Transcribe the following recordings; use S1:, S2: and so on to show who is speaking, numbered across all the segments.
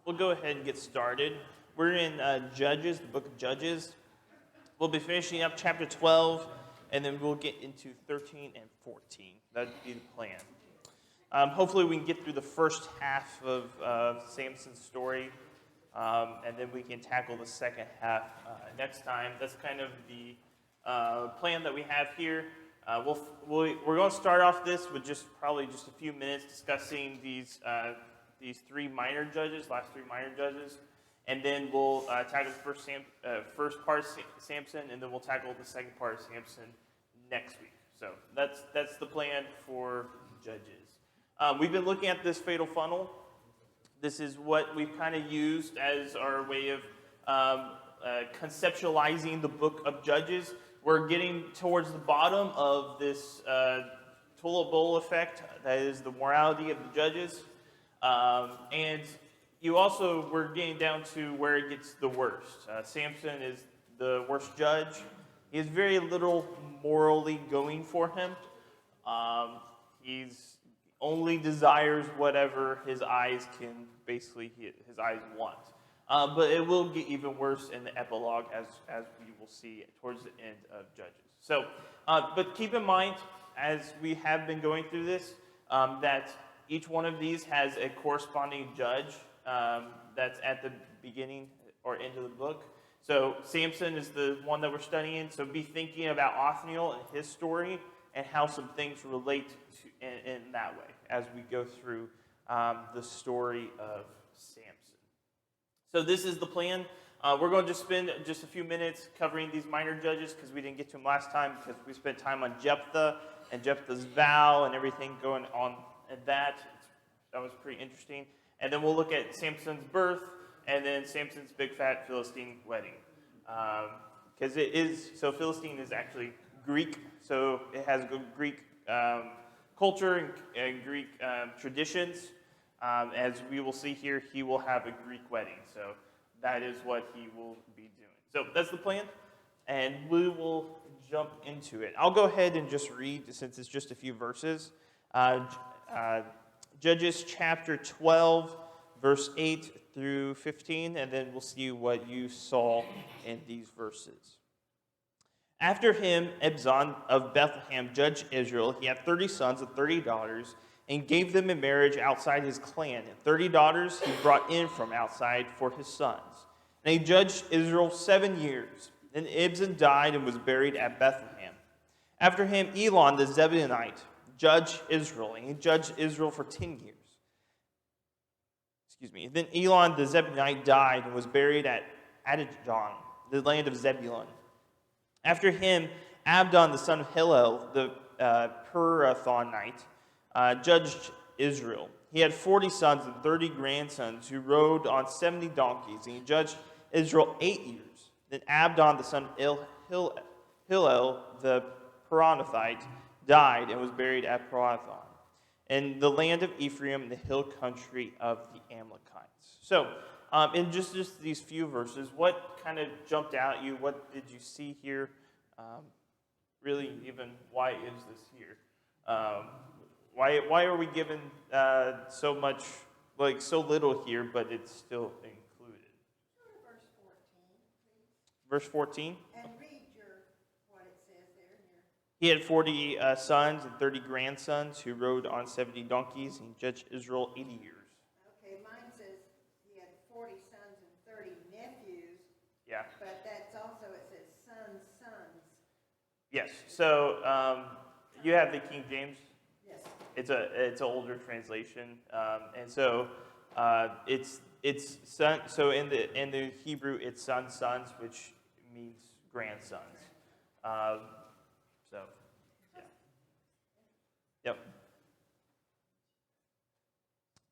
S1: we'll go ahead and get started. We're in Judges, the book of Judges. We'll be finishing up chapter 12, and then we'll get into 13 and 14. That'd be the plan. Hopefully we can get through the first half of Samson's story, and then we can tackle the second half next time. That's kind of the plan that we have here. We're going to start off this with probably just a few minutes discussing these three minor judges, last three minor judges, and then we'll tackle the first part of Samson, and then we'll tackle the second part of Samson next week. So that's the plan for Judges. We've been looking at this fatal funnel. This is what we've kind of used as our way of conceptualizing the book of Judges. We're getting towards the bottom of this tulip bowl effect, that is the morality of the judges. And we're getting down to where it gets the worst. Samson is the worst judge. He has very little morally going for him. He's only desires whatever his eyes want. But it will get even worse in the epilogue, as we will see towards the end of Judges. So, but keep in mind, as we have been going through this, that each one of these has a corresponding judge that's at the beginning or end of the book. So Samson is the one that we're studying. So be thinking about Othniel and his story and how some things relate to in that way as we go through the story of Samson. So this is the plan. We're going to just spend just a few minutes covering these minor judges because we didn't get to them last time because we spent time on Jephthah and Jephthah's vow and everything going on in that. That was pretty interesting. And then we'll look at Samson's birth and then Samson's big fat Philistine wedding. Because Philistine is actually Greek, so it has Greek culture and Greek traditions. As we will see here, he will have a Greek wedding. So that is what he will be doing. So that's the plan, and we will jump into it. I'll go ahead and just read, since it's just a few verses. Judges chapter 12, verse 8 through 15, and then we'll see what you saw in these verses. After him, Ebzon of Bethlehem judged Israel. He had 30 sons and 30 daughters, and gave them in marriage outside his clan. And 30 daughters he brought in from outside for his sons. And he judged Israel 7 years. Then Ibzan died and was buried at Bethlehem. After him, Elon the Zebulunite judged Israel, and he judged Israel for 10 years. Then Elon the Zebulunite died and was buried at Adidon, the land of Zebulun. After him, Abdon the son of Hillel, the Pirathonite, judged Israel. He had 40 sons and 30 grandsons who rode on 70 donkeys, and he judged Israel 8 years. Then Abdon the son of Hillel, the Pirathonite, died and was buried at Pirathon, in the land of Ephraim, the hill country of the Amalekites. So, in just these few verses, what kind of jumped out at you? What did you see here? Really, even why is this here? Why are we given so much, so little here, but it's still included? Verse 14, please. Verse 14?
S2: And read what it says there.
S1: He had 40 sons and 30 grandsons who rode on 70 donkeys and judged Israel 80 years.
S2: Okay, mine says he had 40 sons and 30 nephews.
S1: Yeah.
S2: But that's also, it says sons.
S1: Yes. So you have the King James.
S2: Yes.
S1: It's an older translation, and so it's son. So in the Hebrew, it's sons, which means grandsons. So yeah. Yep.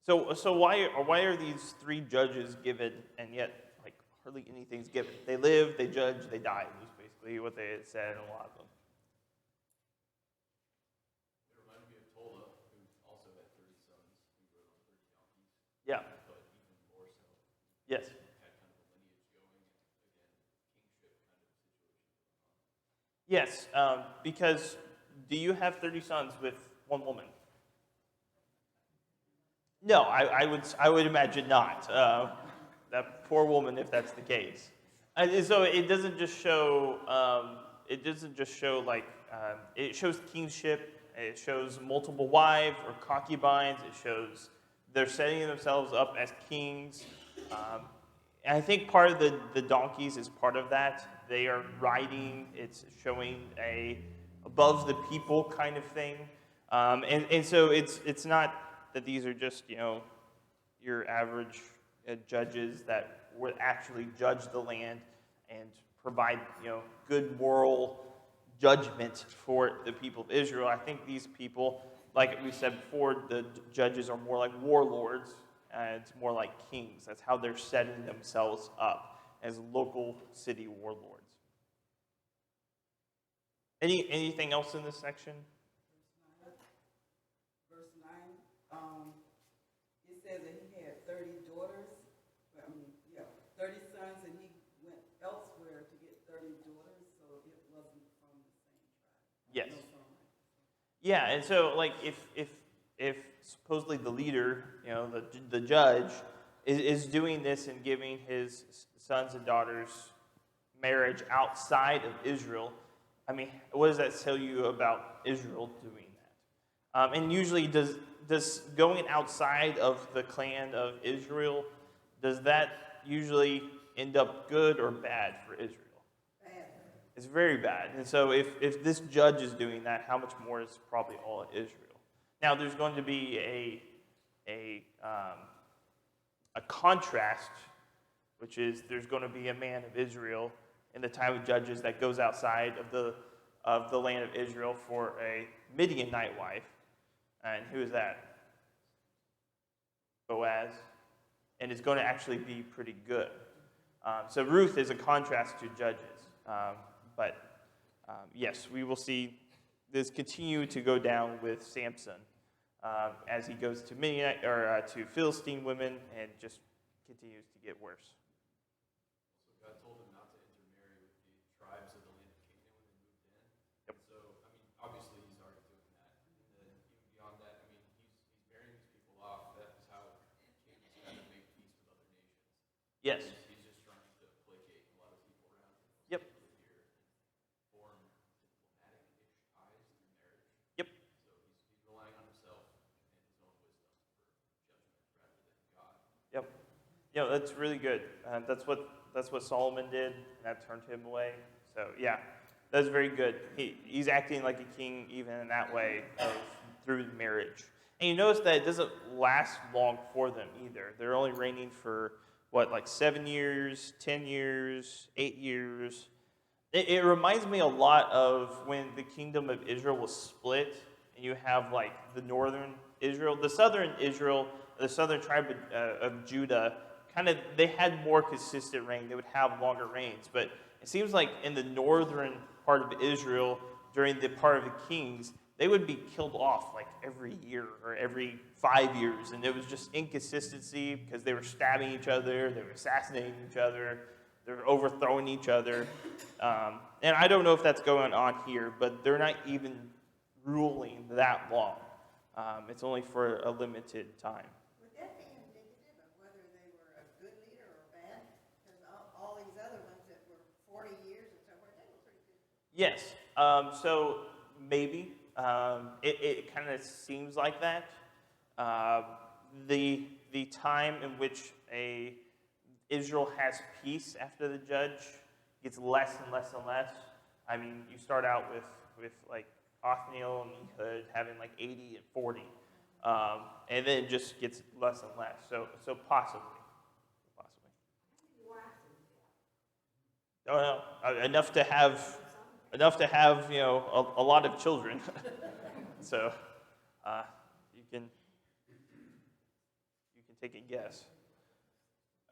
S1: So why are these three judges given, and yet hardly anything's given? They live, they judge, they die. Is basically what they said in a lot of them. Yeah. But even more so. Yes. Had kind of a lineage going, and again, kingship kind of situation. Yes, because do you have 30 sons with one woman? No, I would imagine not. That poor woman, if that's the case. And so it doesn't just show. It shows kingship. It shows multiple wives or concubines. It shows they're setting themselves up as kings. And I think part of the donkeys is part of that. They are riding. It's showing a above the people kind of thing. And so it's not that these are just your average judges that would actually judge the land and provide good moral judgment for the people of Israel. I think these people, like we said before, the judges are more like warlords, and it's more like kings. That's how they're setting themselves up as local city warlords. Anything else in this section?
S3: Verse 9, it says that he had 30 daughters, 30 sons, and he went elsewhere to get 30 daughters, so it wasn't from the same tribe.
S1: Yes.
S3: No, from
S1: Yeah, and so like if supposedly the leader, the judge, is doing this and giving his sons and daughters marriage outside of Israel, I mean, what does that tell you about Israel doing that? And usually, does going outside of the clan of Israel, does that usually end up good or bad for Israel?
S2: Bad.
S1: It's very bad. And so if this judge is doing that, how much more is probably all Israel? Now, there's going to be a contrast, which is there's going to be a man of Israel in the time of Judges that goes outside of the land of Israel for a Midianite wife. And who is that? Boaz. And it's going to actually be pretty good. So Ruth is a contrast to Judges. But yes, we will see this continue to go down with Samson as he goes to Midianite or to Philistine women and just continues to get worse.
S4: So God told him not to intermarry with the tribes of the land of Canaan when they moved in.
S1: Yep.
S4: So, I mean, obviously he's already doing that. And then even beyond that, I mean, he's marrying these people off. That is how kings kind of make peace with other nations.
S1: Yes.
S4: He's just trying to placate a lot of people around him.
S1: Yep.
S4: Here and form diplomatic-ish ties through marriage.
S1: Yep.
S4: So he's relying on himself and his own wisdom for judgment rather than God.
S1: Yep. That's really good. That's what Solomon did, and that turned him away. So yeah, that's very good. He's acting like a king even in that way through marriage. And you notice that it doesn't last long for them either. They're only reigning for like 7 years, 10 years, 8 years. It reminds me a lot of when the kingdom of Israel was split, and you have like the northern Israel, the southern tribe of Judah. They had more consistent reign. They would have longer reigns. But it seems like in the northern part of Israel, during the part of the kings, they would be killed off like every year or every 5 years. And it was just inconsistency because they were stabbing each other, they were assassinating each other, they were overthrowing each other. And I don't know if that's going on here, but they're not even ruling that long. It's only for a limited time.
S2: Would that be indicative of whether they were a good leader or bad? Because all these other ones that were 40 years and so forth, they were pretty good.
S1: Yes. So maybe it kind of seems like that. The time in which Israel has peace after the judge gets less and less and less. I mean, you start out with like Othniel and Ehud having like 80 and 40, and then it just gets less and less. So possibly. Oh no, enough to have a lot of children. So you can take a guess.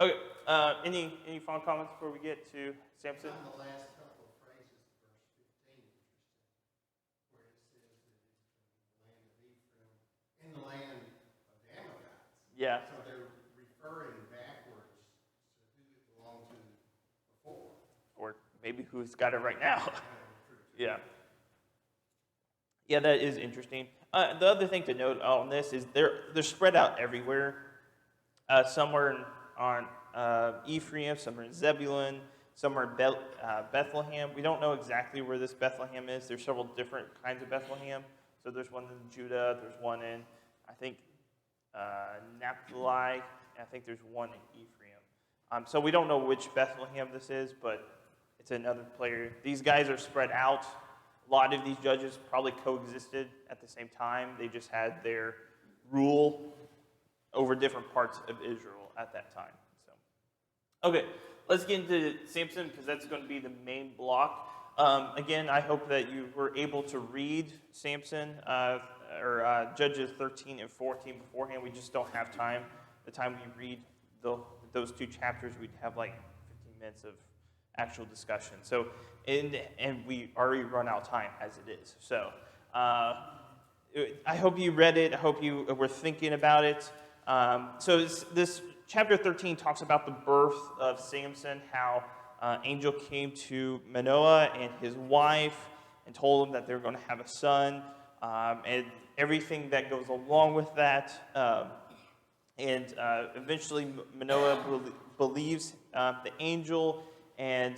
S1: Okay. Any final comments before we get to Samson?
S5: On the last couple of phrases, verse 15, interesting, where it says that it's the land of Ephraim, in the land of the Amalekites.
S1: Yeah.
S5: So they're referring backwards to who it belonged to before.
S1: Or maybe who's got it right now. Yeah. Yeah, that is interesting. The other thing to note on this is they're spread out everywhere. Some are on Ephraim, some are in Zebulun, some are in Bethlehem. We don't know exactly where this Bethlehem is. There's several different kinds of Bethlehem. So there's one in Judah, there's one in, I think, Naphtali, and I think there's one in Ephraim. So we don't know which Bethlehem this is, but it's another player. These guys are spread out. A lot of these judges probably coexisted at the same time. They just had their rule over different parts of Israel at that time. So, okay, let's get into Samson because that's going to be the main block. Again, I hope that you were able to read Samson or Judges 13 and 14 beforehand. We just don't have time. The time we read those two chapters, we'd have like 15 minutes of actual discussion. So, and we already run out of time as it is. So, I hope you read it. I hope you were thinking about it. So this chapter 13 talks about the birth of Samson, how angel came to Manoah and his wife and told them that they were going to have a son, and everything that goes along with that. And eventually Manoah believes the angel, and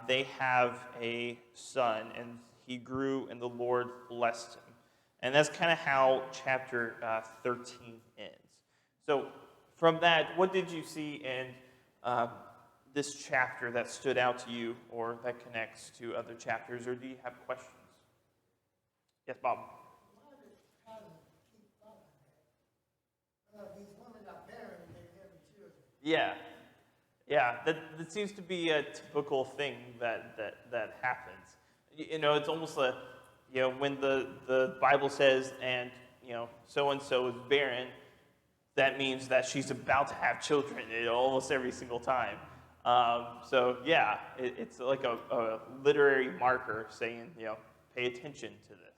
S1: they have a son, and he grew, and the Lord blessed him. And that's kind of how chapter 13 ends. So from that, what did you see in this chapter that stood out to you or that connects to other chapters, or do you have questions? Yes, Bob?
S5: Why does Adam keep following that? These women are barren and they're having children.
S1: Yeah, that seems to be a typical thing that happens. You know, it's almost like, you know, when the Bible says, and, you know, so-and-so is barren, that means that she's about to have children almost every single time. So, yeah, it's like a literary marker saying, you know, pay attention to this.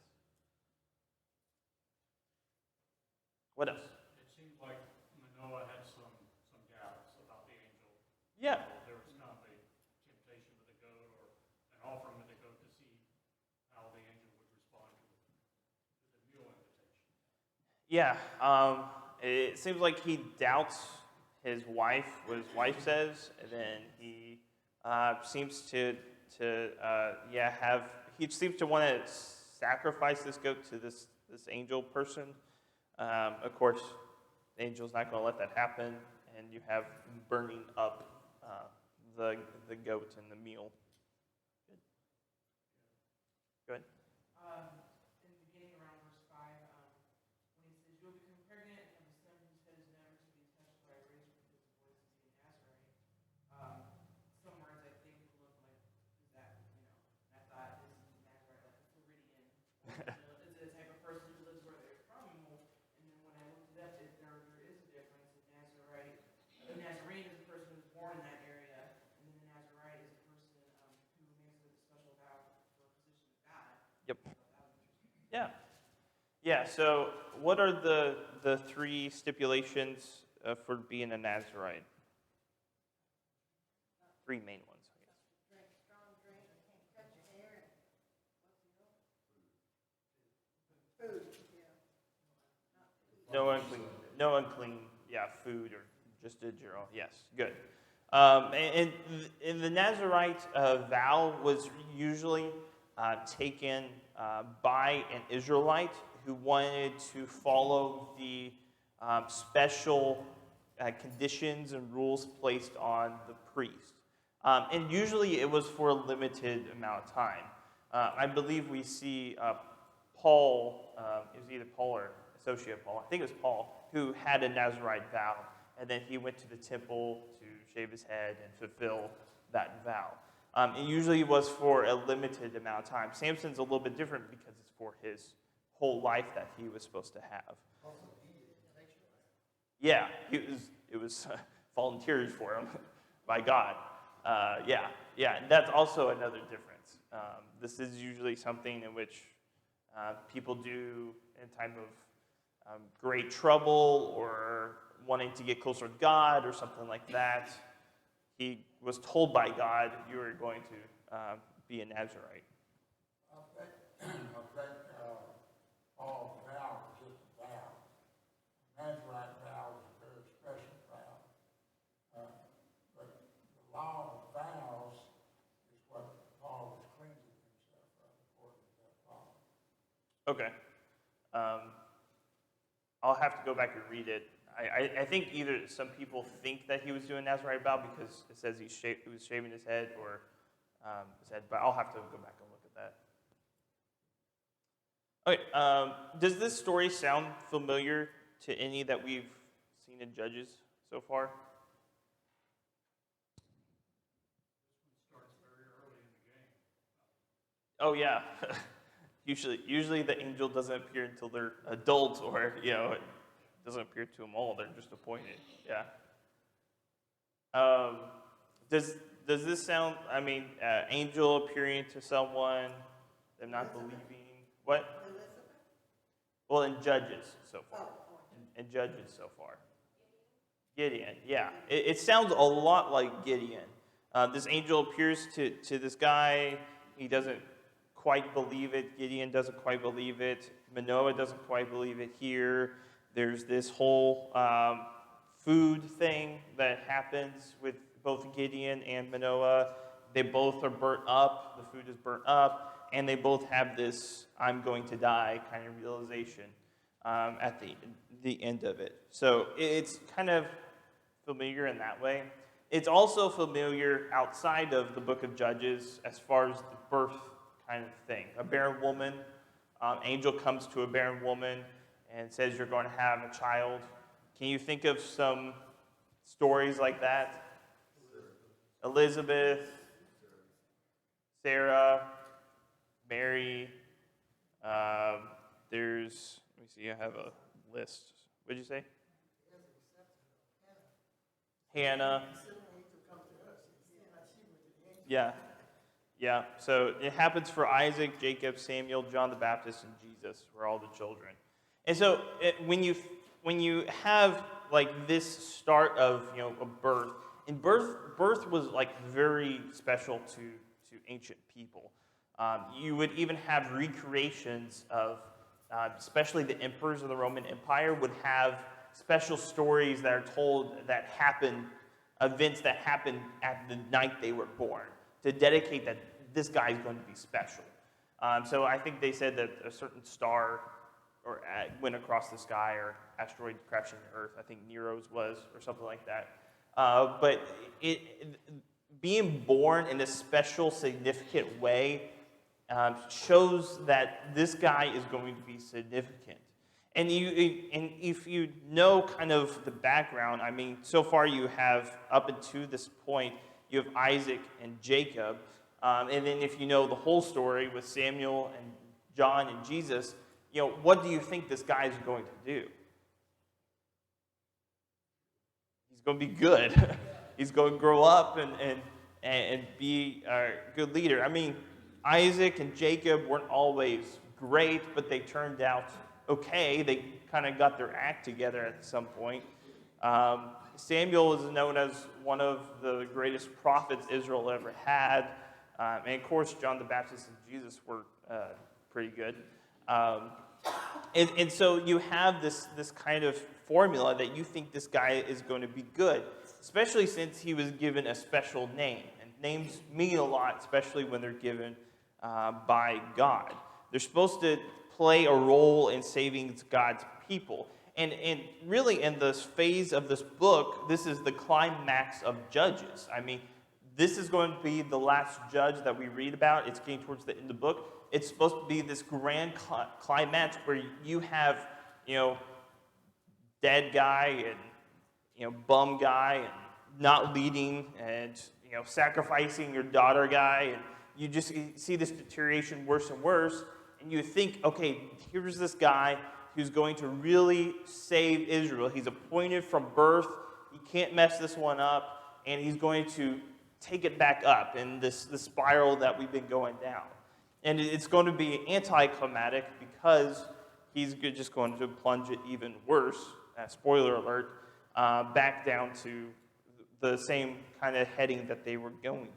S1: What else?
S6: It seems like Manoah had some doubts about the angel.
S1: Yeah.
S6: There was kind of a temptation with a goat or an offering with a goat to see how the angel would respond to the meal invitation.
S1: Yeah, it seems like he doubts his wife, what his wife says, and then he seems to want to sacrifice this goat to this angel person. Of course, the angel's not going to let that happen, and you have burning up the goat and the meal. Good. Go ahead.
S7: In the beginning, around verse 5, when he says, "You'll become pregnant and have a son whose head is never to be touched by a razor because his voice is the Nazarite." Some words I think look like, is that, you know, and I thought, is the Nazarite like a Floridian? Is it a type of person who lives where they're from? And then when I looked it up, there is a difference. A Nazarene is a person who's born in that area, and then a Nazarite is a person who makes a special vow for a position of God.
S1: Yep. Yeah. So, what are the three stipulations for being a Nazarite? Three main ones, I guess.
S2: Drink strong drink, you can't cut your hair, and what's the other? Food, yeah.
S1: No unclean, food or just a general. Yes, good. And the Nazarite vow was usually taken by an Israelite who wanted to follow the special conditions and rules placed on the priest. And usually it was for a limited amount of time. I believe we see Paul, it was either Paul or associate Paul, I think it was Paul, who had a Nazarite vow, and then he went to the temple to shave his head and fulfill that vow. It usually was for a limited amount of time. Samson's a little bit different because it's for his whole life that he was supposed to have. Yeah, it was volunteered for him by God. And that's also another difference. This is usually something in which people do in time of great trouble or wanting to get closer to God or something like that. He was told by God, you are going to be a Nazarite.
S5: I think
S8: Paul's vow was just a vow. Nazarite vow was a very special vow. But the law of vows is what Paul was cleansing himself of, according to that law.
S1: Okay. I'll have to go back and read it. I think either some people think that he was doing Nazarite vow because it says he was shaving his head or his head, but I'll have to go back and look at that. Okay. Does this story sound familiar to any that we've seen in Judges so far?
S6: Starts very early in the game.
S1: Oh yeah. Usually the angel doesn't appear until they're adults, or it doesn't appear to them all. They're just appointed. Yeah. Does this sound? I mean, angel appearing to someone, them not believing. What?
S2: Elizabeth?
S1: Well, in Judges so far.
S2: Oh,
S1: In Judges so far. Gideon. Yeah. It sounds a lot like Gideon. This angel appears to this guy. He doesn't quite believe it. Gideon doesn't quite believe it. Manoah doesn't quite believe it here. There's this whole food thing that happens with both Gideon and Manoah. They both are burnt up. The food is burnt up. And they both have this I'm going to die kind of realization at the end of it. So it's kind of familiar in that way. It's also familiar outside of the book of Judges as far as the birth kind of thing. A barren woman, angel comes to a barren woman and says you're going to have a child. Can you think of some stories like that? Elizabeth, Sarah, Mary. There's, let me see, I have a list. What did you say? Hannah. Yeah. Yeah, so it happens for Isaac, Jacob, Samuel, John the Baptist, and Jesus, were all the children. And so when you have like this start of a birth, and birth was like very special to ancient people. You would even have recreations of, especially the emperors of the Roman Empire would have special stories that are told that happened, events that happened at the night they were born, to dedicate that this guy is going to be special. So I think they said that a certain star went across the sky, or asteroid crashing the Earth. I think Nero's was, or something like that. But being born in a special, significant way shows that this guy is going to be significant. And if you know kind of the background, I mean, so far you have, up until this point, you have Isaac and Jacob. And then if you know the whole story with Samuel and John and Jesus, what do you think this guy is going to do? He's going to be good. He's going to grow up and be a good leader. I mean, Isaac and Jacob weren't always great, but they turned out okay. They kind of got their act together at some point. Samuel is known as one of the greatest prophets Israel ever had. And of course, John the Baptist and Jesus were pretty good. And so you have this kind of formula that you think this guy is going to be good, especially since he was given a special name. And names mean a lot, especially when they're given by God. They're supposed to play a role in saving God's people. And really, in this phase of this book, this is the climax of Judges. I mean, this is going to be the last judge that we read about. It's getting towards the end of the book. It's supposed to be this grand climax where you have, dead guy and, bum guy and not leading and, sacrificing your daughter guy. And you just see this deterioration worse and worse. And you think, okay, here's this guy who's going to really save Israel. He's appointed from birth. He can't mess this one up. And he's going to take it back up in this spiral that we've been going down. And it's going to be anticlimactic because he's just going to plunge it even worse, spoiler alert, back down to the same kind of heading that they were going to.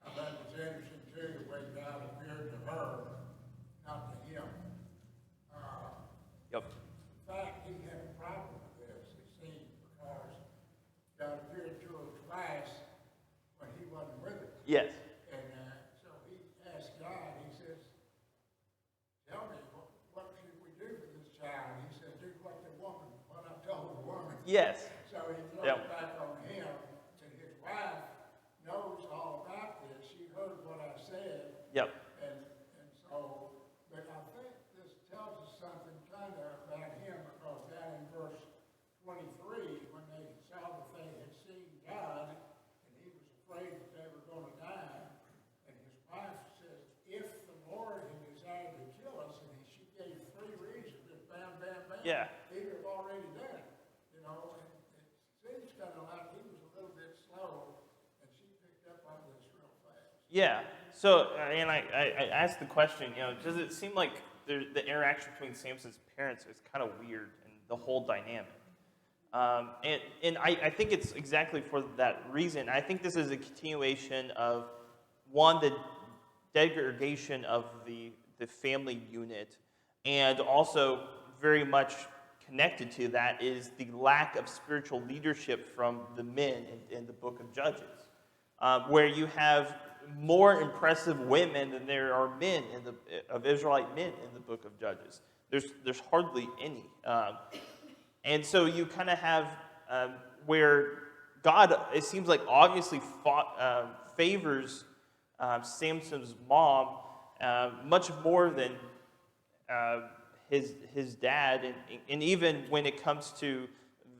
S8: I bet it's interesting too, the way God appeared to her, not to him.
S1: Yes.
S8: And so he asked God, he says, tell me, what should we do for this child? And he said, do what I told the woman.
S1: Yes.
S8: So he throws
S1: Yep.
S8: it back on him, and his wife knows all about this. She heard what I said,
S1: Yep.
S8: and so, but I think this tells us something kind of about him, because down in verse 23, when they saw that they had seen God, and he was afraid that they were going to die, and his wife says, if the Lord had desired to kill us, and she gave 3 reasons, just bam, bam, bam,
S1: Yeah.
S8: he would have already done it, you know, and it seems kind of like he was a little bit slow, and she picked up on this real fast.
S1: Yeah. So, and I asked the question, does it seem like the interaction between Samson's parents is kind of weird and the whole dynamic? And I think it's exactly for that reason. I think this is a continuation of, one, the degradation of the family unit, and also very much connected to that is the lack of spiritual leadership from the men in the book of Judges, where you have more impressive women than there are men of Israelite men in the book of Judges. There's hardly any. And so you kind of have where God, it seems like, obviously favors Samson's mom much more than his dad, and even when it comes to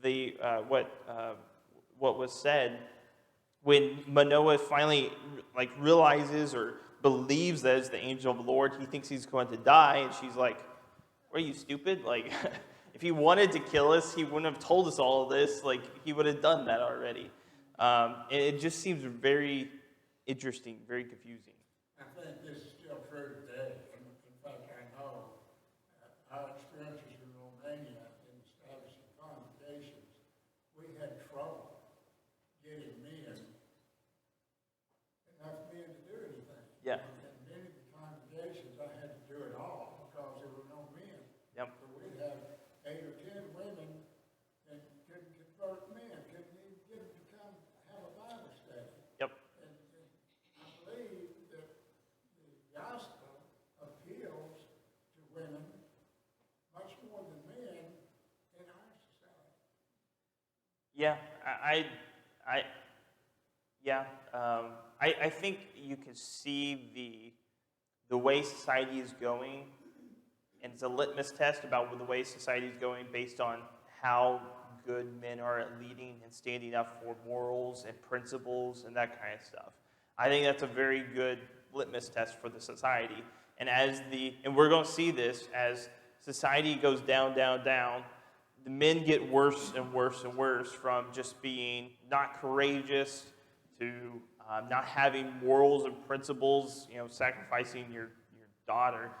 S1: the what was said, when Manoah finally realizes or believes that it's the angel of the Lord, he thinks he's going to die, and she's like, "Are you stupid? Like, if he wanted to kill us, he wouldn't have told us all of this. Like, he would have done that already." And it just seems very interesting, very confusing.
S8: I think this is still true today. In fact, I know our experiences in Romania in establishing congregations, we had trouble getting enough men to do anything.
S1: Yeah.
S8: In many of the congregations, I had to do it all because there were no men.
S1: Yep.
S8: So we'd have 8 or 10 women and couldn't convert men, couldn't even get them to come have a Bible study.
S1: Yep.
S8: And I believe that the gospel appeals to women much more than men in our society.
S1: Yeah, I think you can see the way society is going, and it's a litmus test about the way society is going based on how good men are at leading and standing up for morals and principles and that kind of stuff. I think that's a very good litmus test for the society. And we're going to see this as society goes down, down, down. The men get worse and worse and worse, from just being not courageous to not having morals and principles, sacrificing your daughter,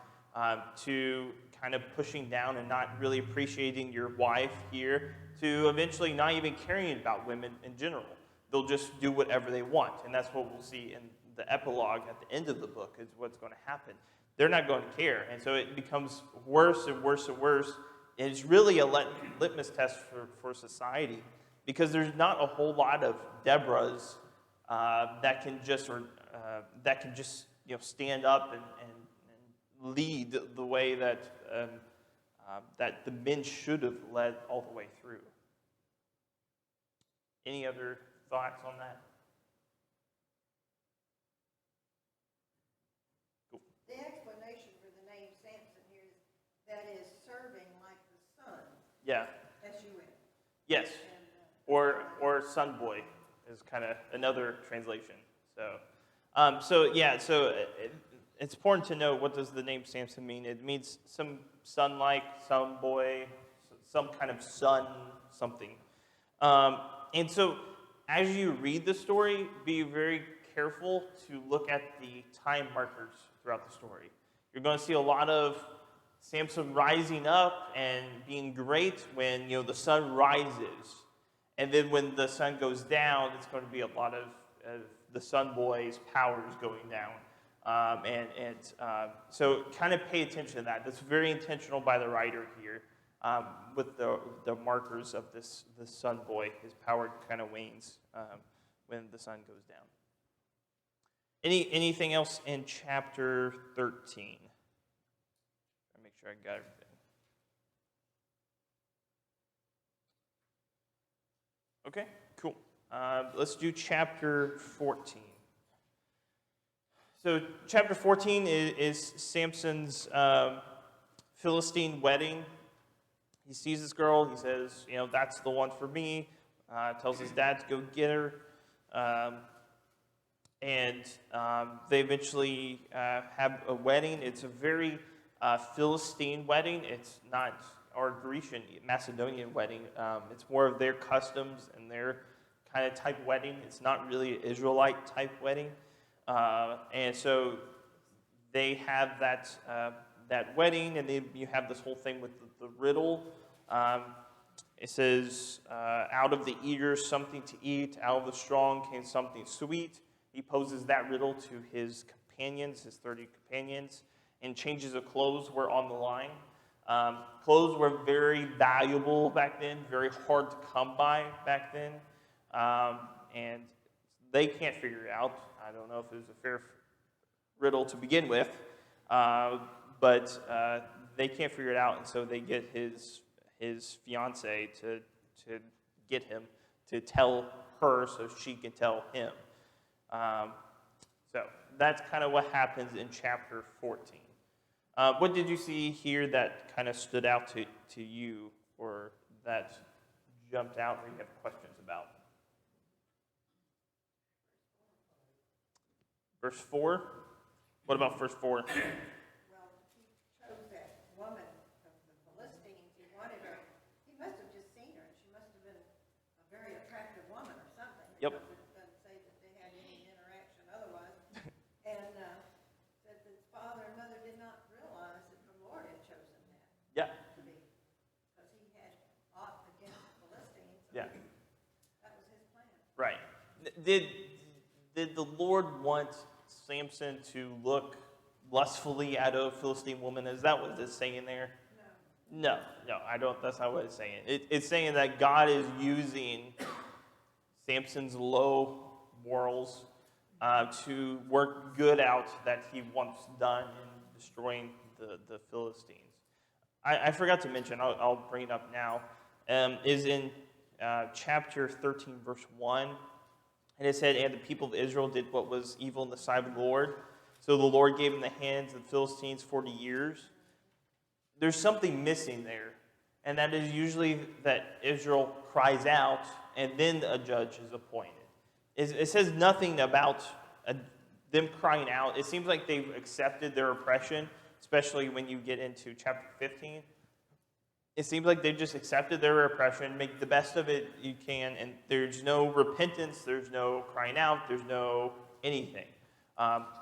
S1: to kind of pushing down and not really appreciating your wife here, to eventually not even caring about women in general. They'll just do whatever they want. And that's what we'll see in the epilogue at the end of the book, is what's going to happen. They're not going to care. And so it becomes worse and worse and worse. And it's really a litmus test for society, because there's not a whole lot of Deborahs that can just stand up and lead the way that that the men should have led all the way through. Any other thoughts on that? Cool.
S2: The explanation for the name Samson here is that is serving like the sun.
S1: Yeah.
S2: S-U-N.
S1: Yes.
S2: And,
S1: Or son boy is kind of another translation. So it's important to know, what does the name Samson mean? It means some son-like, some boy, some kind of son, something. And so as you read the story, be very careful to look at the time markers throughout the story. You're going to see a lot of Samson rising up and being great when the sun rises. And then when the sun goes down, it's going to be a lot of the sun boy's powers going down. So kind of pay attention to that. That's very intentional by the writer here, with the markers of the sun boy. His power kind of wanes when the sun goes down. Anything else in chapter 13? I'll make sure I got everything. Okay, cool. Let's do chapter 14. So chapter 14 is Samson's Philistine wedding. He sees this girl. He says, that's the one for me. Tells his dad to go get her. And they eventually have a wedding. It's a very Philistine wedding. It's not our Grecian, Macedonian wedding. It's more of their customs and their kind of type wedding. It's not really an Israelite type wedding. And so they have that wedding, and then you have this whole thing with the riddle. It says, out of the eager something to eat, out of the strong came something sweet. He poses that riddle to his companions, his 30 companions, and changes of clothes were on the line. Clothes were very valuable back then, very hard to come by back then, and they can't figure it out. I don't know if it was a fair riddle to begin with, but they can't figure it out, and so they get his fiance to get him to tell her so she can tell him. So that's kind of what happens in chapter 14. What did you see here that kind of stood out to you, or that jumped out, or you have questions about? Verse 4? What about verse 4?
S2: Well, he chose that woman of the Philistines. He wanted her. He must have just seen her, and she must have been a very attractive woman or something.
S1: Yep.
S2: Because it doesn't say that they had any interaction otherwise. And said that his father and mother did not realize that the Lord had chosen that
S1: Yeah.
S2: to be, because he had aught against the Philistines. So
S1: Yeah.
S2: that was his plan.
S1: Right. Did the Lord want Samson to look lustfully at a Philistine woman? Is that what it's saying there? No, I don't. That's not what it's saying. It's saying that God is using Samson's low morals to work good out that he wants done in destroying the Philistines. I forgot to mention, I'll bring it up now, is in chapter 13, verse 1. And it said, and the people of Israel did what was evil in the sight of the Lord. So the Lord gave them the hands of the Philistines 40 years. There's something missing there. And that is usually that Israel cries out, and then a judge is appointed. It says nothing about them crying out. It seems like they've accepted their oppression, especially when you get into chapter 15. It seems like they've just accepted their oppression, make the best of it you can, and there's no repentance, there's no crying out, there's no anything.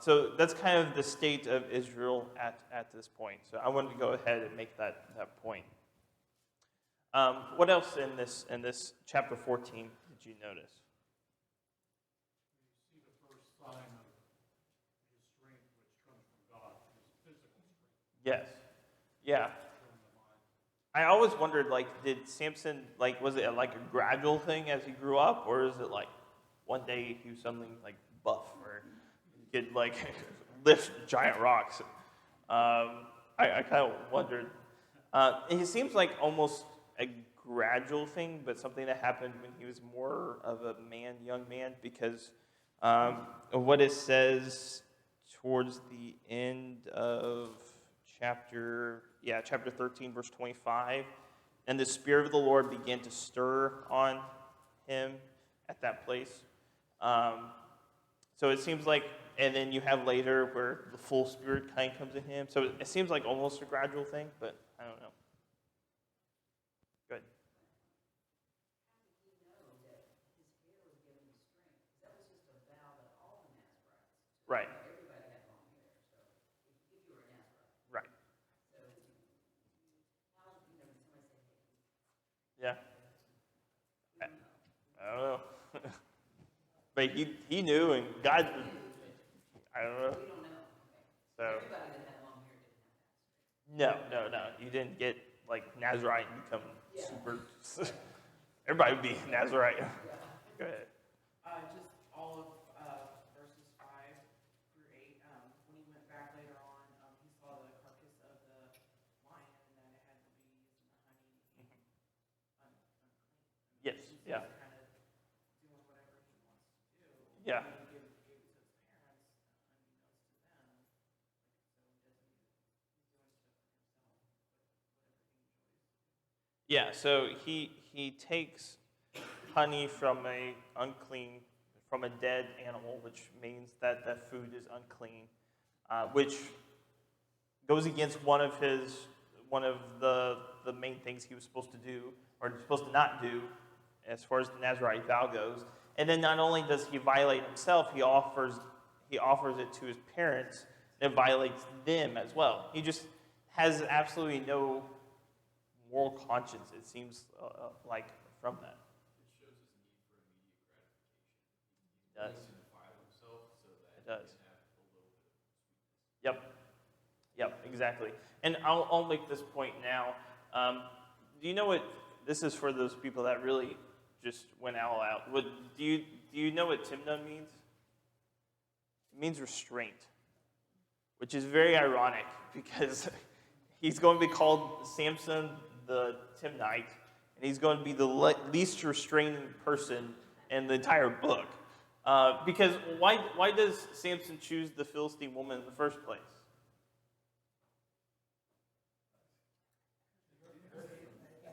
S1: So that's kind of the state of Israel at this point. So I wanted to go ahead and make that point. What else in this chapter 14 did you notice?
S6: You see the first sign of his strength, which comes from God, his physical strength.
S1: Yes. Yeah.
S6: From the mind.
S1: I always wondered, did Samson, was it like a gradual thing as he grew up, or is it like one day he was suddenly buff, or he could lift giant rocks? I kind of wondered. It seems like almost a gradual thing, but something that happened when he was more of a young man, because of what it says towards the end of chapter 13, verse 25. And the Spirit of the Lord began to stir on him at that place. So it seems like, and then you have later where the full Spirit kind of comes in him. So it seems like almost a gradual thing, but I don't know. Good. Right. Right. Yeah. I don't know. But he knew, and God, I don't know. So. No. You didn't get Nazarite and become super. Everybody would be Nazarite. Go ahead.
S7: Just all of verses 5
S1: Yeah.
S7: Gave it to his parents, unbeknownst to them. Like, so doesn't he's doing stuff for himself, whatever he enjoys.
S1: Yeah, so he takes honey from from a dead animal, which means that that food is unclean, which goes against one of the main things he was supposed to do or supposed to not do, as far as the Nazirite vow goes. And then not only does he violate himself, he offers it to his parents, and it violates them as well. He just has absolutely no moral conscience, it seems like, from that.
S4: It shows his need for immediate gratification.
S1: It does.
S4: He likes to defile himself so that
S1: It does.
S4: he can have a little bit of sweetness.
S1: Yep. Yep, exactly. And I'll make this point now. Do you know what, this is for those people that really just went all out. Do you know what Timnah means? It means restraint, which is very ironic because he's going to be called Samson the Timnite, and he's going to be the least restraining person in the entire book. Because why does Samson choose the Philistine woman in the first place?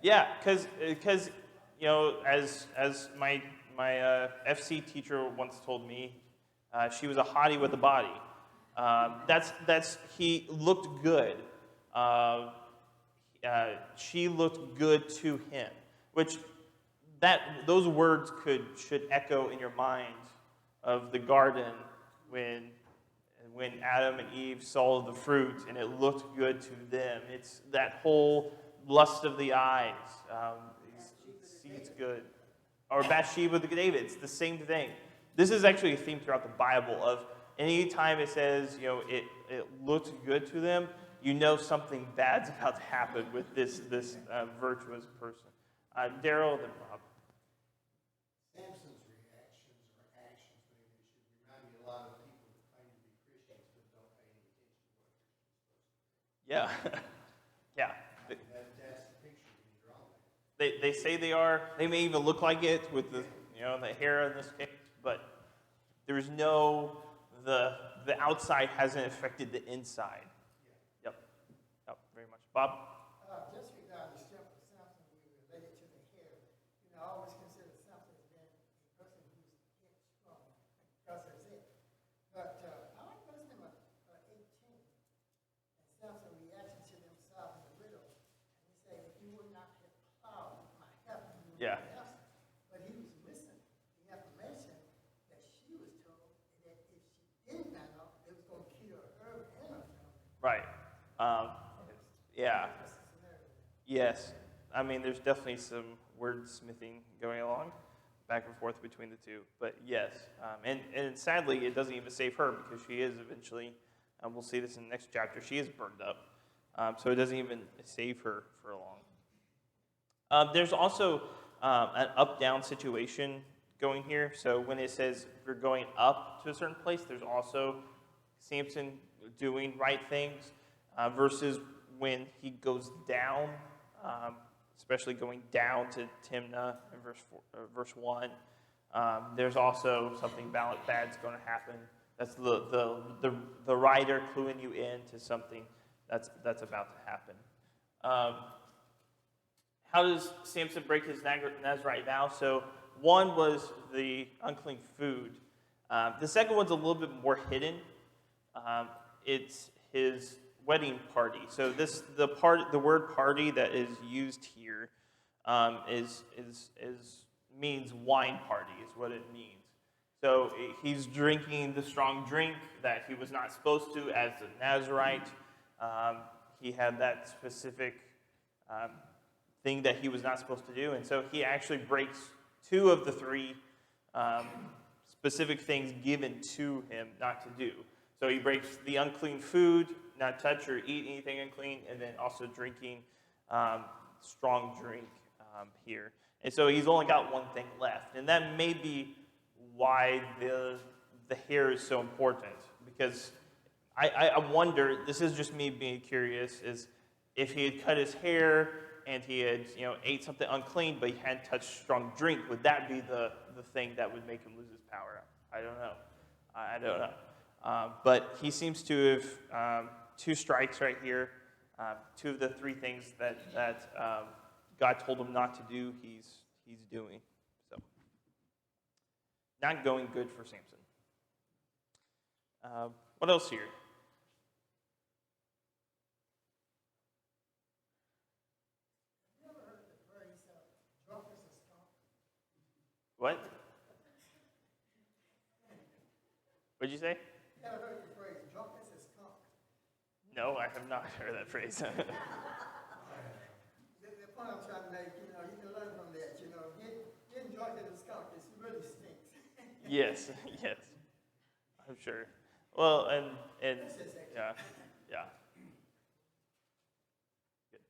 S1: Yeah, because you know, as my FC teacher once told me, she was a hottie with a body. That's he looked good. She looked good to him, which those words should echo in your mind of the garden when Adam and Eve saw the fruit and it looked good to them. It's that whole lust of the eyes. Sees good. Or Bathsheba with David. It's the same thing. This is actually a theme throughout the Bible of any time it says, you know, it looked good to them, you know something bad's about to happen with this virtuous person. Daryl, then Bob.
S5: Samson's reactions or actions maybe should remind me a lot of people that claim to be Christians but don't pay any attention to what Christians are supposed to do.
S1: Yeah. Yeah.
S5: That's the picture being drawn there.
S1: They say they are. They may even look like it with the hair in this case, but there's the outside hasn't affected the inside. Yep. Yep. Very much. Bob.
S9: Just regarding the strength of Samson, we related to the hair. You know, I always consider Samson as being a person who's strong because of it. But I like verse number 18. And Samson's reaction to themselves and the widow. And he said, if you would not have plowed my heaven, you would
S1: Yeah.
S9: have asked. But he was missing the information that she was told that if she didn't find out, they was going to kill her and her family.
S1: Right. Yeah. Yes. I mean, there's definitely some wordsmithing going along, back and forth between the two. But yes, and sadly, it doesn't even save her because she is eventually, we'll see this in the next chapter, she is burned up. So it doesn't even save her for long. There's also an up-down situation going here. So when it says we're going up to a certain place, there's also Samson doing right things versus when he goes down, especially going down to Timnah in verse 1. There's also something bad's going to happen. That's the writer cluing you in to something that's about to happen. How does Samson break his Nazirite vow? So one was the unclean food. The second one's a little bit more hidden. It's his wedding party. So the word party that is used here means wine party is what it means. So he's drinking the strong drink that he was not supposed to as a Nazirite. He had that specific thing that he was not supposed to do, and so he actually breaks two of the three specific things given to him not to do. So he breaks the unclean food, not touch or eat anything unclean, and then also drinking strong drink here. And so he's only got one thing left, and that may be why the hair is so important, because I wonder, this is just me being curious, is if he had cut his hair and he had ate something unclean but he hadn't touched strong drink, would that be the thing that would make him lose his power? I don't know. I don't know. But he seems to have 2 strikes right here. 2 of the 3 things that God told him not to do, he's doing. So, not going good for Samson. What else here?
S9: You ever heard the phrase, drunk as a skunk?
S1: What? What'd you say?
S9: You ever heard the phrase, drunk as a skunk?
S1: No, I have not heard that phrase.
S9: The point I'm trying to make, you can learn from that, getting drunk as a skunk, it really stinks.
S1: Yes, yes, I'm sure. Well, and
S9: That's just it.
S1: yeah. Good.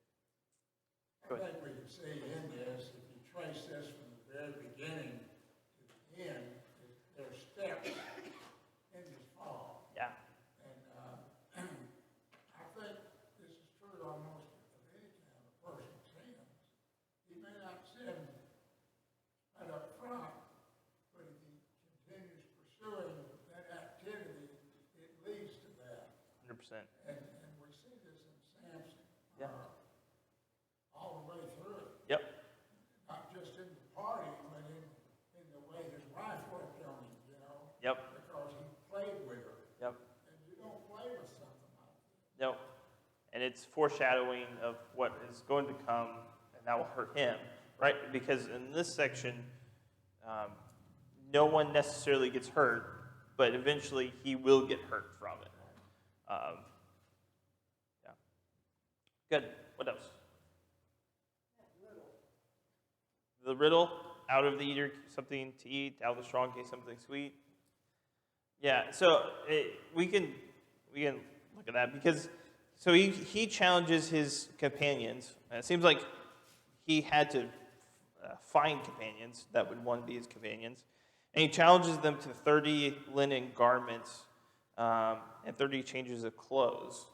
S1: Go ahead.
S8: I think we can see in this, if you trace this from the very beginning to the end, there are steps in this fall.
S1: Yeah.
S8: And I think this is true almost of any time a person sins. He may not sin right up front, but if he continues pursuing that activity, it leads to that.
S1: 100%.
S8: And we see this in Samson.
S1: Yeah.
S8: All the way through.
S1: Yep.
S8: Not just in the party, but in the way his wife worked on him,
S1: Yep.
S8: because he played with her.
S1: Yep.
S8: And you don't play with something like that.
S1: Nope. And it's foreshadowing of what is going to come, and that will hurt him, right? Because in this section, no one necessarily gets hurt, but eventually he will get hurt from it. Yeah. Good. What else? The riddle, out of the eater something to eat, out of the strong came something sweet. Yeah, so we can look at that because so he challenges his companions. And it seems like he had to find companions that would want to be his companions, and he challenges them to 30 linen garments and 30 changes of clothes,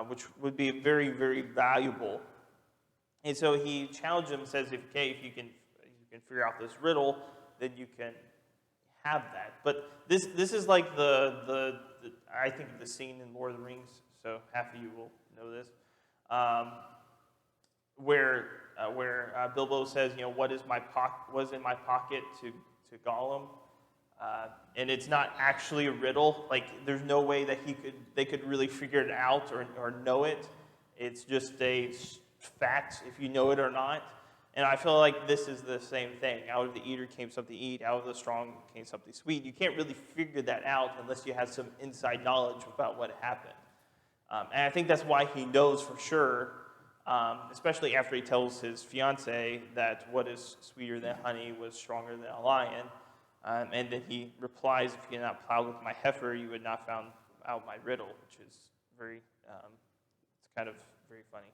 S1: which would be very, very valuable. And so he challenged them and says, if you can figure out this riddle, then you can have that. But this is like the I think of the scene in Lord of the Rings, so half of you will know this, where Bilbo says, what is in my pocket to Gollum, and it's not actually a riddle. Like there's no way that they could really figure it out or know it. It's just a fact if you know it or not. And I feel like this is the same thing. Out of the eater came something to eat. Out of the strong came something sweet. You can't really figure that out unless you have some inside knowledge about what happened. And I think that's why he knows for sure, especially after he tells his fiancée that what is sweeter than honey was stronger than a lion. And then he replies, if you had not plowed with my heifer, you would not found out my riddle, which is very, it's kind of very funny.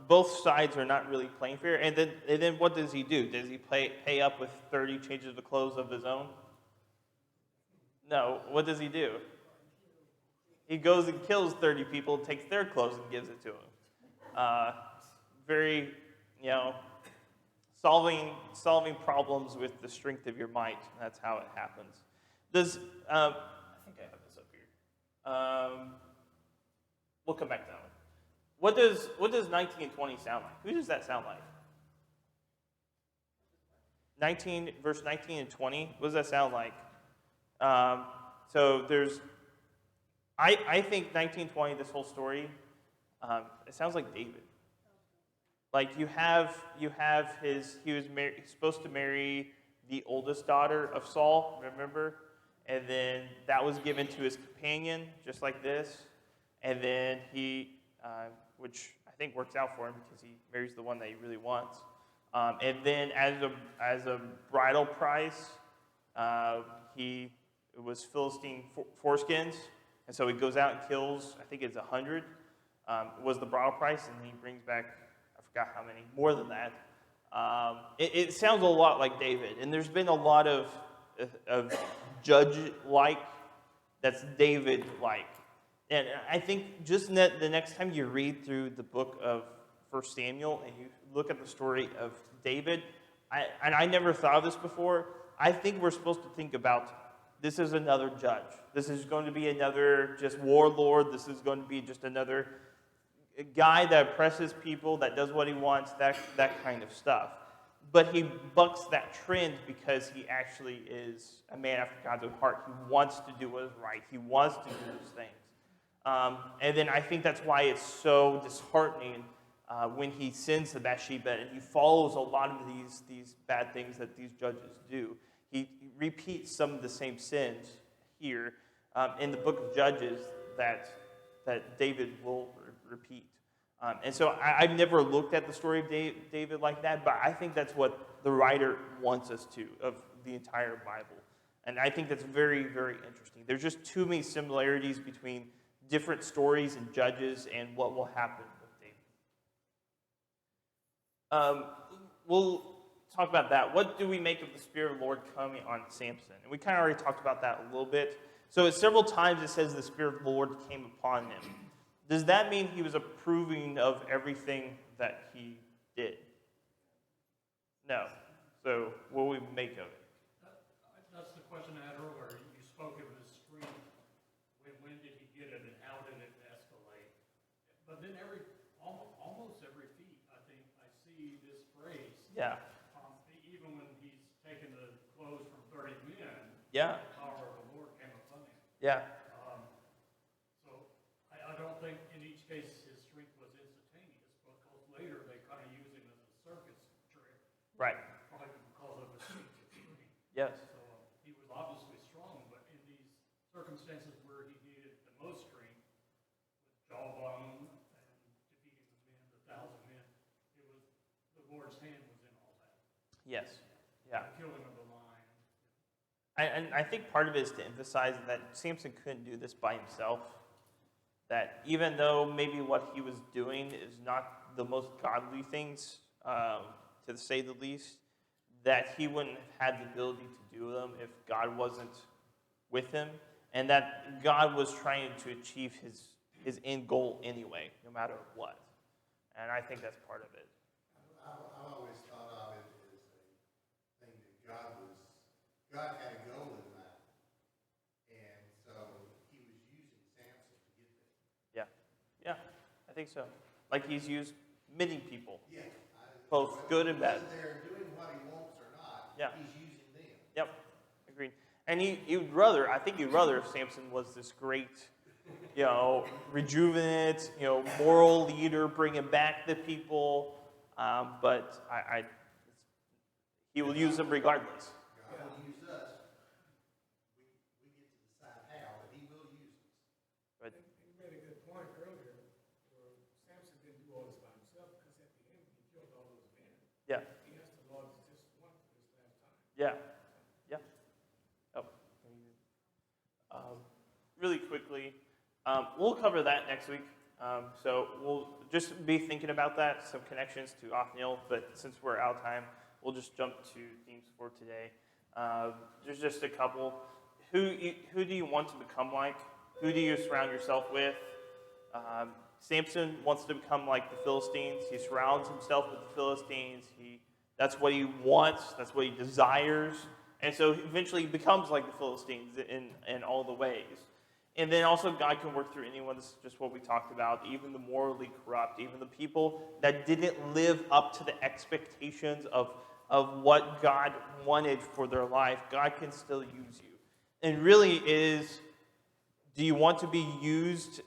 S1: Both sides are not really playing fair. And then what does he do? Does he pay up with 30 changes of clothes of his own? No. What does he do? He goes and kills 30 people, takes their clothes, and gives it to them. Very, solving problems with the strength of your might. That's how it happens. I think I have this up here. We'll come back to that one. What does 19 and 20 sound like? Who does that sound like? 19, verse 19 and 20. What does that sound like? So there's, I think 1920, this whole story, it sounds like David. Like he was supposed to marry the oldest daughter of Saul, remember? And then that was given to his companion, just like this. And then he, which I think works out for him because he marries the one that he really wants. And then as a bridal price, he was Philistine foreskins. And so he goes out and kills, I think it's 100, was the bridal price. And then he brings back, I forgot how many, more than that. It sounds a lot like David. And there's been a lot of judge-like that's David-like. And I think just the next time you read through the book of 1 Samuel and you look at the story of David, I never thought of this before. I think we're supposed to think about this is another judge. This is going to be another just warlord. This is going to be just another guy that oppresses people, that does what he wants, that kind of stuff. But he bucks that trend because he actually is a man after God's own heart. He wants to do what is right. He wants to do those things. And then I think that's why it's so disheartening when he sins to Bathsheba and he follows a lot of these bad things that these judges do. He repeats some of the same sins here in the book of Judges that David will repeat. And so I've never looked at the story of David like that, but I think that's what the writer wants us to, of the entire Bible. And I think that's very, very interesting. There's just too many similarities between different stories and Judges and what will happen with David. We'll talk about that. What do we make of the Spirit of the Lord coming on Samson? And we kind of already talked about that a little bit. So several times it says the Spirit of the Lord came upon him. Does that mean he was approving of everything that he did? No. So what do we make of it?
S6: That's the question I had earlier. You spoke of his strength. When did he get it and how did it escalate? But then almost every feat, I think, I see this phrase.
S1: Yeah.
S6: Even when he's taken the clothes from 30 men,
S1: Yeah.
S6: the power of the Lord came upon him.
S1: Yeah.
S6: So I don't think in each case his strength was instantaneous, because later they kind of use him as a circus trick.
S1: Right.
S6: Probably because of his strength.
S1: Yes.
S6: So he was obviously strong, but in these circumstances where he needed the most strength, with jawbone and defeating the 1,000 men, it was the Lord's hand was in all that.
S1: Yes. Yeah.
S6: The killing of the lion.
S1: And I think part of it is to emphasize that Samson couldn't do this by himself. That even though maybe what he was doing is not the most godly things, to say the least, that he wouldn't have had the ability to do them if God wasn't with him, and that God was trying to achieve his end goal anyway, no matter what. And I think that's part of it.
S5: I've always thought of it as a thing that God had a goal in mind, and so he was using Samson to get there.
S1: Yeah, I think so. Like he's used many people,
S5: Yeah.
S1: both good and bad.
S5: Whether they're doing what he wants or not,
S1: Yeah.
S5: he's using them.
S1: Yep, agreed. And you'd rather, I think you'd rather if Samson was this great, rejuvenate, moral leader, bringing back the people. But he will use them regardless.
S5: God will use us. We get to decide how, but he will use us.
S1: But
S9: You made a good point earlier, where Samson didn't do all this by himself, because at the end, he killed all those men.
S1: yeah,
S9: He asked the Lord to just one for this last time.
S1: yeah. Oh, really quickly, we'll cover that next week. So we'll just be thinking about that, some connections to Othniel, but since we're out of time, we'll just jump to themes for today. There's just a couple. Who do you want to become like? Who do you surround yourself with? Samson wants to become like the Philistines. He surrounds himself with the Philistines. That's what he wants. That's what he desires. And so eventually he becomes like the Philistines in all the ways. And then also God can work through anyone. This is just what we talked about. Even the morally corrupt, even the people that didn't live up to the expectations of what God wanted for their life. God can still use you. And really do you want to be used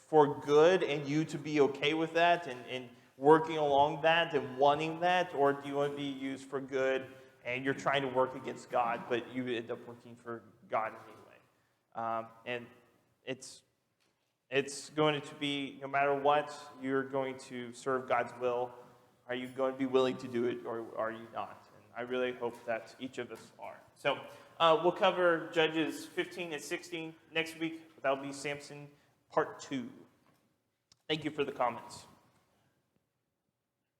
S1: for good and you to be okay with that and working along that and wanting that? Or do you want to be used for good and you're trying to work against God, but you end up working for God anyway? And it's going to be, no matter what, you're going to serve God's will. Are you going to be willing to do it, or are you not? And I really hope that each of us are. So we'll cover Judges 15 and 16 next week. That'll be Samson Part 2. Thank you for the comments.